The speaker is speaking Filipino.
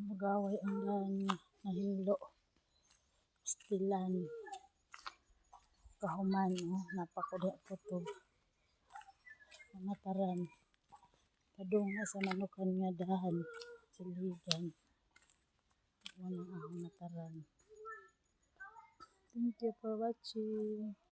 Magaway ang dahan nga nahilo. Stilan. Kahuman, oh, napakudya po to. Mga taran. Padung sa manukan nga dahan. Siligan. Mga ahong na taran. Thank you for watching.